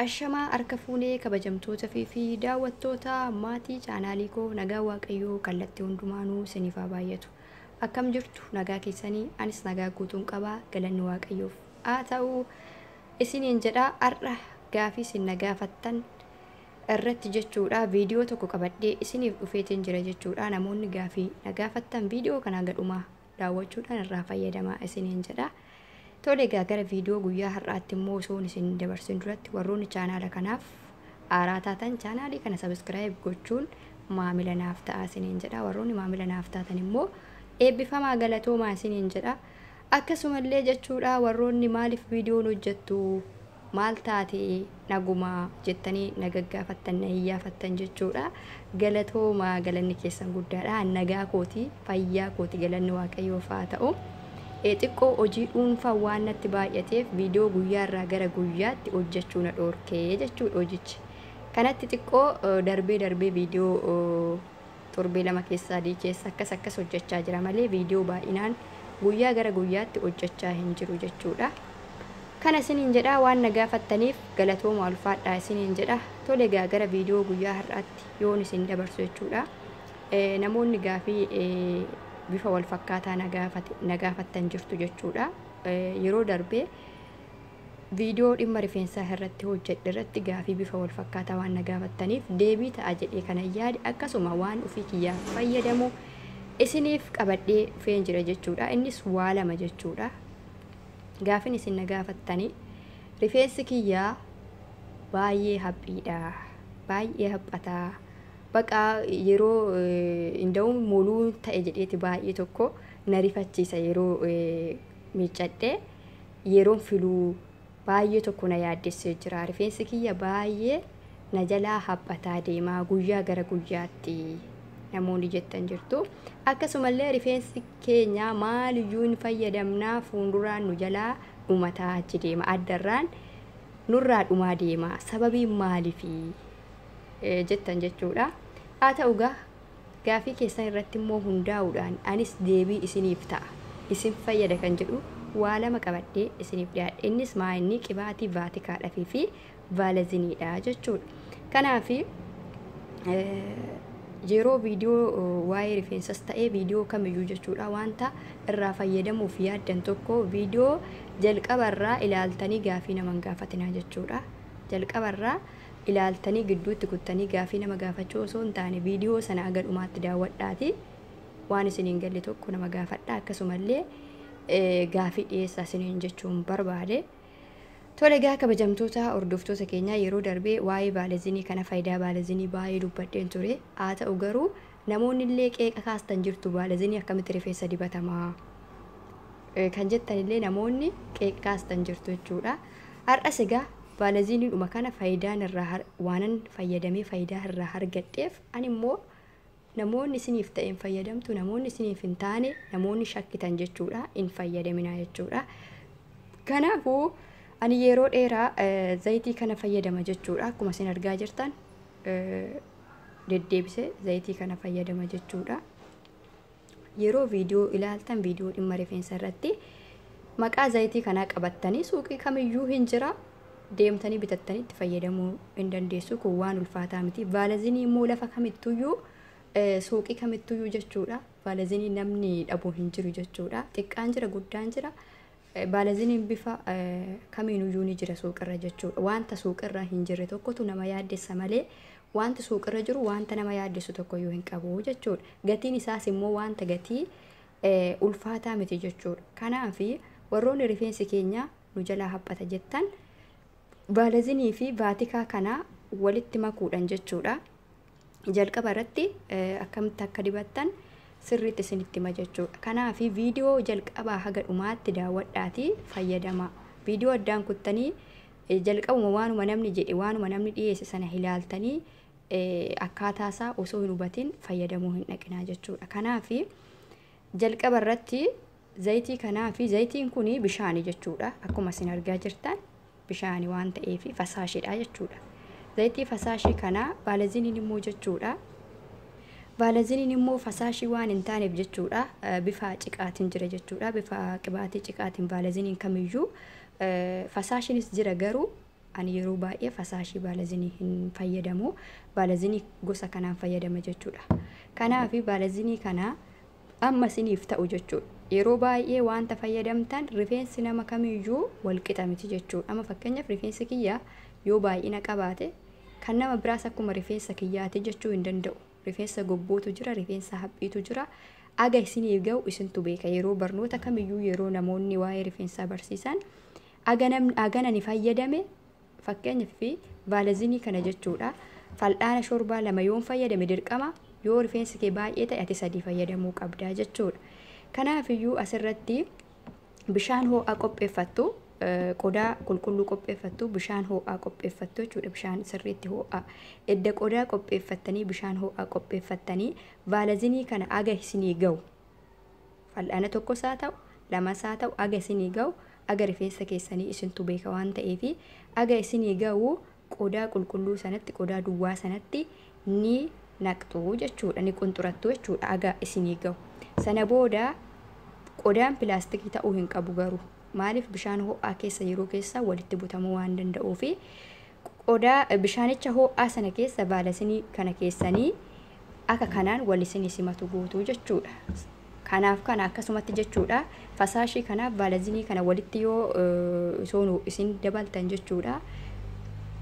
Ashamaa harka fuunee kabajamtoota fi daawwattoota maatii chaanaalii koo nagaa waaqayyoo kallattii hundumaanuu isiniif haa baay'atu. Akkam jirtu nagaa keessanii anis nagaa guutuun qabaa galanni waaqayyoof haa ta'u isiniin jedhaa har'a gaafii isin nagaafattan irratti jechuudha viidiyoo tokko qabadhee isiniif dhufeetiin jira jechuudha. Namoonni gaafii nagaafattan viidiyoo kana gadhumaa daawwachuudhaan irraa fayyadamaa isiniin jedhaa. Tole gara viidiyoo guyyaa har'aatti immoo osoon isin dabarsin duratti warroonni chaanaala kanaaf haaraa taatan chaanaalii kana sabiskiraayib gochuun maamila naaf ta'a isiniin jedha. Warroonni maamila naaf taatan immoo eebbifamaa galatoomaa isiniin jedha. Akkasumallee jechuudha warroonni maaliif viidiyoon hojjettu maal taate nagumaa jettanii nagaggaafattan na iyyafattan jechuudha. Galatoomaa galanni keessan guddaadha. Nagaa kooti fayyaa kooti galanni waaqayyoof haa ta'u. Xiqqoo hojii dhuunfaa waan natti baay'ateef viidiyoo guyyaa irraa gara guyyaatti hojjechuu na dhoorkee jechuudha hojichi. Kanatti xiqqoo darbee viidiyoo torbee lama keessaa adii keessa akkas hojjechaa jira malee viidiyoo baay'inaan guyyaa gara guyyaatti hojjechaa hin jiru jechuudha. Kana isiniin jedhaa waan nagaafattaniif galatooma ulfaadhaa isiniin jedha. Tole gara viidiyoo guyyaa har'aatti yoon isin dabarsu jechuudha. Namoonni gaafii bifa wal fakkaataa nagaafattan jirtu jechuudha. Yeroo darbee viidiyoo dhimma rifeensaa irratti hojjedhe irratti gaafii bifa wal fakkaataa waan nagaafattaniif deebii ta'a jedhee kana yaade akkasuma waan ofii kiyyaaf fayyadamu isiniif qabadhee dhufeen jira jechuudha. Innis waa lama jechuudha. Gaafin isin nagaafattanii rifeensi kiyyaa baay'ee haphiidha. Baay'ee haphataa. Baqa yeroo inda'uun muluu ta'e jedheeti baay'ee tokko na rifachiisa yeroo miiccadhee yeroon filuu baay'ee tokko na yaaddessee jira. Rifeensi kiyya baay'ee na jalaa haphataa deemaa guyyaa gara guyyaatti namoonni jettan jirtu. Akkasumallee rifeensi keenya maaliyyuu hin fayyadamnaa fuulduraan nu jalaa dhumataa achi deema. Addarraan nurraa dhumaa deema. Sababiin maaliifi jettan jechuudha. Haa ta'u gaafii keessan irratti immoo hundaa'uudhaan anis deebii isiniif ta'a. Isin fayyada kan jedhu waa lama qabadhee isiniif dhiyaadhe. Innis maa'inni qibaatii vaatikaadhaa fi vaaleziniidha jechuudha. Kanaaf yeroo viidiyoo waa'ee rifeensas ta'ee viidiyoo kamiyyuu jechuudha wanta irraa fayyadamuuf yaaddan tokko viidiyoo jalqabarraa ilaaltanii gaafii nama gaafatinaa jechuudha. Jalqabarraa ilaaltanii gidduutti kuttanii gaafii nama gaafachuu osoo hin taane viidiyoo sana aga dhumaatti daawwadhaati waan isiniin galle tokko nama gaafadha. Akkasumallee gaafii dhiyeessaa isiniin jechuun barbaade. Tole kabajamtoota hordoftoota keenyaa yeroo darbee waa'ee baalazinii kana faayidaa baalazinii baay'ee dubbadheen ture. Haa ta'u garuu namoonni illee qeeqa kaastan jirtu baalazinii akkamitti rifeensa dibatamaa kan jettanillee namoonni qeeqa kaastan jirtu jechuudha. Har'as baalazinii dhuma kana faayidaan irraa waanan fayyadamee faayidaa irraa argadheef ani immoo namoonni isiniif ta'een fayyadamtu namoonni isiniif hin taane namoonni shakkitan jechuudha hin fayyadaminaa jechuudha. Kanaafuu ani yeroo dheeraa zayitii kana fayyadama jechuudha. Akkuma isin argaa jirtan deddeebisee zayitii kana fayyadama jechuudha. Yeroo viidiyoo ilaaltan viidiyoo dhimma rifeensa irratti maqaa zayitii kanaa qabattanii suuqii kamiyyuu hin jira. Deemtanii bitattanii itti fayyadamuu hin dandeessu. Kun waan ulfaataa miti. Baalazinii immoo lafa kamittuyyuu suuqii kamittuyyuu jechuudha. Baalazinii namni dhabuu hin jiru jechuudha. Xiqqaan jira guddaan jira. Baalaziniin bifa kamiinuyyuu ni jira suuqirra jechuudha. Wanta suuqirra hin jirre tokkotu nama yaaddessa malee wanta suuqirra jiru wanta nama yaaddessu tokkoyyuu hin qabu jechuudha. Gatiin isaas immoo wanta gatii ulfaataa miti jechuudha. Kanaaf warroonni rifeensi keenya nu jalaa haphata jettan baalazinii fi vaatikaa kana walitti makuudhaan jechuudha. Jalqaba irratti akkamitti akka dibattan sirriitti isinitti hima jechuudha. Kanaaf viidiyoo jalqabaa haga dhumaatti daawwadhaatii fayyadama. Viidiyoo addaan kuttanii jalqabuma waanuma namni jedhe waanuma namni dhiyeesse sana ilaaltanii akkaataasaa osoo hin hubatin fayyadamuu hin dhaqinaa jechuudha. Kanaaf jalqaba irratti zayitii kanaa fi zayitiin kun bishaani jechuudha. Akkuma isin argaa jirtan bishaani waan ta'eef fasaashidha jechuudha. Zayitii fasaashii kana baalaziniin immoo jechuudha. Baalaziniin immoo fasaashii waan hin taaneef jechuudha. Bifa ciqaatiin jira jechuudha. Bifa qibaatii ciqaatiin baalaziniin kamiyyuu fasaashiinis jira garuu ani yeroo baay'ee fasaashii baalazinii hin fayyadamu. Baalazinii gosa kanaan fayyadama jechuudha. Kanaaf baalazinii kana amma isiniif ta'u jechuudha. Yeroo baay'ee wanta fayyadamtan rifeensi nama kamiyyuu wal qixa miti jechuudha. Amma fakkeenyaaf rifeensi kiyyaa yoo baay'ina qabaate kan nama biraas akkuma rifeensa kiyyaati jechuu hin danda'u. Rifeensa gobbootu jira, rifeensa haphiitu jira. Aga isiniif ga'u isintu beeka. Yeroo barnoota kamiyyuu yeroo namoonni waa'ee rifeensaa barsiisan aga nani fayyadame fakkeenyaaf baalazinii kana jechuudha. Fal'aana shorbaa 2 yoon fayyadame dirqama, yoo rifeensi kee baay'ee ta'e ati 3 fayyadamuu qabda jechuudha. Kanaaf iyyuu asirratti bishaan ho'aa qopheeffattu, qodaa qulqulluu qopheeffattu, bishaan ho'aa qopheeffattu jechuudha. Bishaan sirriitti ho'aa edda qodaa qopheeffattanii bishaan ho'aa qopheeffattanii baalazinii kana aga isinii ga'u, fal'aana tokkos haa ta'u 2 haa ta'u aga isinii ga'u, aga rifeensa keessanii isintu beeka waan ta'eef aga isinii ga'u qodaa qulqulluu sanatti, qodaa duwwaa sanatti ni naqxu jechuudha, ni qunxurattu jechuudha aga isinii ga'u. Sana booda qodaan pilaastikii ta'uu hin qabu garuu. Maaliif bishaan ho'aa keessa yeroo keessa walitti butamuu waan danda'uuf qodaa bishaanicha ho'aa sana keessa baalazinii kana keessanii akka kanaan wal isinii simatu gootu jechuudha. Kanaaf kana akkasumatti jechuudha. Fasaashii kanaaf baalazinii kana walitti yoo soonu isin dabaltan jechuudha.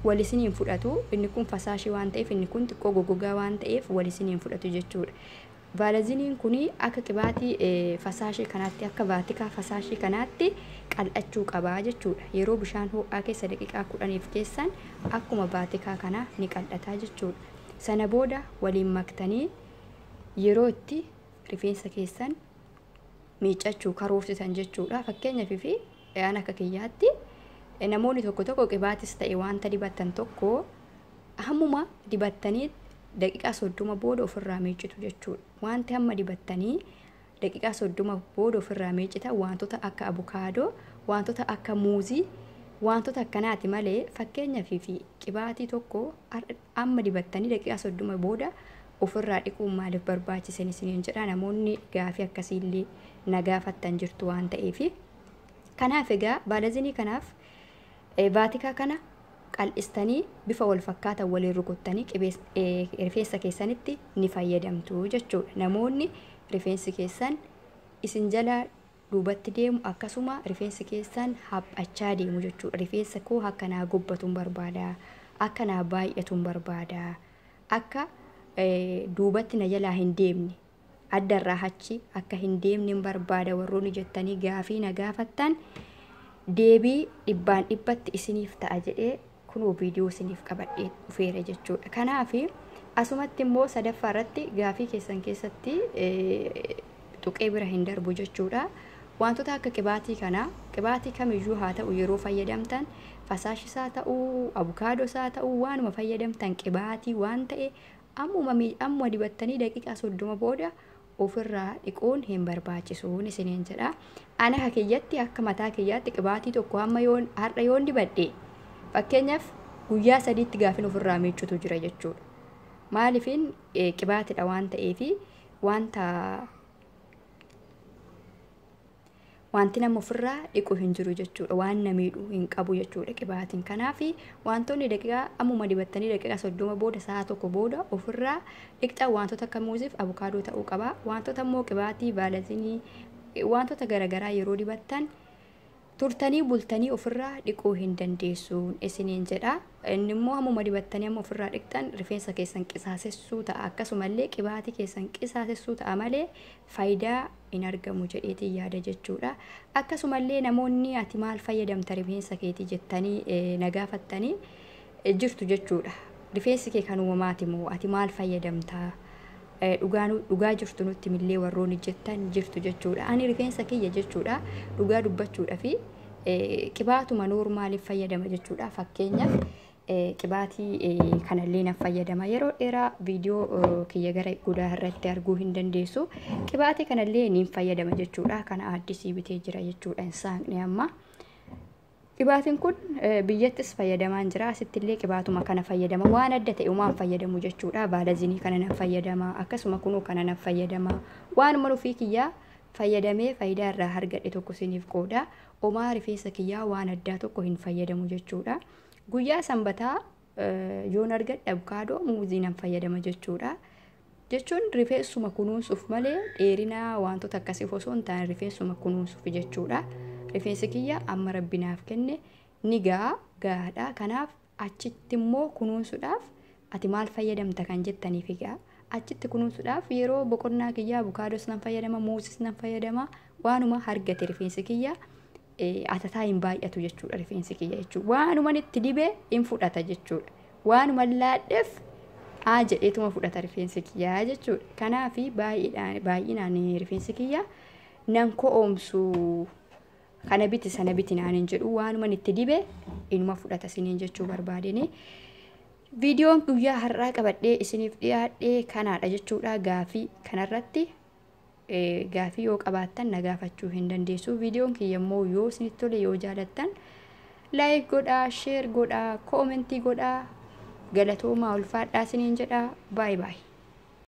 Wal isiniin fudhatu. Inni kun fasaashii waan ta'eef, inni kun xiqqoo gogogaa waan ta'eef wal isiniin fudhatu jechuudha. Baalaziniin kuni akka qibaatii fasaashii kanaatti, akka baatikaa fasaashii kanaatti qal'achuu qabaa jechuudha. Yeroo bishaan ho'aa keessa daqiiqaa 10 keessan akkuma baatikaa kana ni qal'ataa jechuudha. Sana booda waliin maktanii yeroo itti rifeensa keessan miiccachuu karoorsitan jechuudha. Fakkeenyaaf fi aan akka kiyyaatti namoonni tokko qibaatis ta'e wanta dibattan tokko hammuma dibattanii daqiiqaa 30 booda ofirraa miiccitu jechuudha. Wanti hamma dibattanii daqiiqaa 30 booda ofirraa miiccita wantoota akka abukaadoo, wantoota akka muuzii, wantoota akkanaati malee fakkeenyaaf fi qibaatii tokko amma dibattanii daqiiqaa 30 booda ofirraa dhiquun maaliif barbaachisan isiniin jedha. Namoonni gaafii akkasiillee na gaafattan jirtu waan ta'eef. Kanaaf egaa baalazinii kanaaf baatikaa kana qal'istanii bifa wal fakkaatan waliin rukuttanii rifeensa keessanitti ni fayyadamtu jechuudha. Namoonni rifeensi keessan isin jala duubatti deemu akkasuma rifeensi keessan haphachaa deemu jechuudha. Rifeensa koo akkanaa gobbatuun barbaada, akkanaa baay'atuun barbaada, akka duubatti na jalaa hin deemne, addarraa hachi akka hin deemne barbaada warroonni jettanii gaafii na gaafattan deebii 100% isiniif ta'a jedhee kunoo viidiyoo isiniif qabadhee dhufeera jechuudha. Kanaaf asumatti immoo sadaffaa irratti gaafii keessan keessatti tuqee bira hin darbu jechuudha. Wantoota akka qibaatii kana, qibaatii kamiyyuu haa ta'u yeroo fayyadamtan, fasaashis haa ta'u, abukaadoos haa ta'u, waanuma fayyadamtan qibaatii waan ta'e amma dibattanii daqiiqaa 30 booda ofirraa dhiquun hin barbaachisuun isiniin jedha. Ana hakiyyatti akka mataa kiyyaatti qibaatii tokko amma har'a yoon dibadhe fakkeenyaaf guyyaa 3tti gaafin ofirraa miiccutu jira jechuudha. Maaliifin qibaatidha waan ta'eef wanti nama ofirraa dhiqu hin jiru jechuudha. Waan namiidhu hin qabu jechuudha qibaatiin. Kanaaf wantoonni daqiiqaa ammuma dibattanii daqiiqaa 30 booda sa'a tokko booda ofirraa dhiqxan wantoota akka muuziif abukaadoo ta'uu qaba. Wantoota immoo qibaatii baalazinii wantoota garaagaraa yeroo dibattan turtanii bultanii ofirraa dhiquu hin dandeessuun isiniin jedha. Inni immoo ammuma dibattanii amma ofirraa dhiqxan rifeensa keessan qisaasessuu ta'a. Akkasumallee qibaatii keessan qisaasessuu ta'a malee faayidaa hin argamu jedheetiin yaada jechuudha. Akkasumallee namoonni ati maal fayyadamta rifeensa keetii jettanii na gaafattanii jirtu jechuudha. Rifeensi kee kan uumamaati moo ati maal fayyadamta? Dhugaa jirtu nutti millee warroonni jettan jirtu jechuudha. Ani rifeensa kiyya jechuudha dhugaa dubbachuudha fi qibaatuma noormaaliif fayyadama jechuudha. Fakkeenyaaf qibaatii kanallee na fayyadama. Yeroo dheeraa viidiyoo kiyya gara gudaa irratti arguu hin dandeessu. Qibaatii kanallee niin fayyadama jechuudha. Kana addisii bitee jira jechuudha. Insaanni amma qibaatiin kun biyyattis fayyadamaan jira. Asittillee qibaatuma kana fayyadama. Waan adda ta'e uumaan fayyadamu jechuudha. Baalazinii kana nan fayyadama. Akkasuma kunuu kana nan fayyadama. Waanuma ofii kiyyaa fayyadamee faayidaa irraa argadhe tokko isiniif qooda. Omaa rifeensa kiyyaa waan addaa tokko hin fayyadamu jechuudha. Guyyaa sanbataa yoon argadhe abukaadoo muuzii nan fayyadama jechuudha. Jechuun rifeensuma kunuunsuuf malee dheerina wantoota akkasiif osoo hin taane rifeensuma kunuunsuuf jechuudha. Rifeensi kiyya amma rabbinaaf kenne ni gahaadha. Kanaaf achitti immoo kunuunsuudhaaf ati maal fayyadamta kan jettaniif egaa achitti kunuunsuudhaaf yeroo boqonnaa kiyya abukaadoos nan fayyadama, muuzis nan fayyadama. Waanuma argate rifeensi kiyya atataa hin baay'atu jechuudha rifeensi kiyya jechuudha. Waanuma itti dibee hin fudhata jechuudha. Waanuma laadheef jedheetuma fudhata rifeensi kiyya jechuudha. Kanaaf baay'inaan rifeensi kiyya nan ko'oomsu kana biti sana biti naan hin jedhu waanuma itti dibee inuma fudhata isiniin jechuu barbaadeni. Viidiyoon guyyaa har'aa qabadhee isiniif dhiyaadhee kanaadha jechuudha. Gaafii kanarratti gaafii yoo qabaattan na gaafachuu hin dandeessu. Viidiyoon kiyya immoo yoo isinitti tole yoo jaalattan laayik godhaa, sheer godhaa, koomentii godhaa. Galatoomaa ulfaadhaa isiniin jedhaa. Baay baay.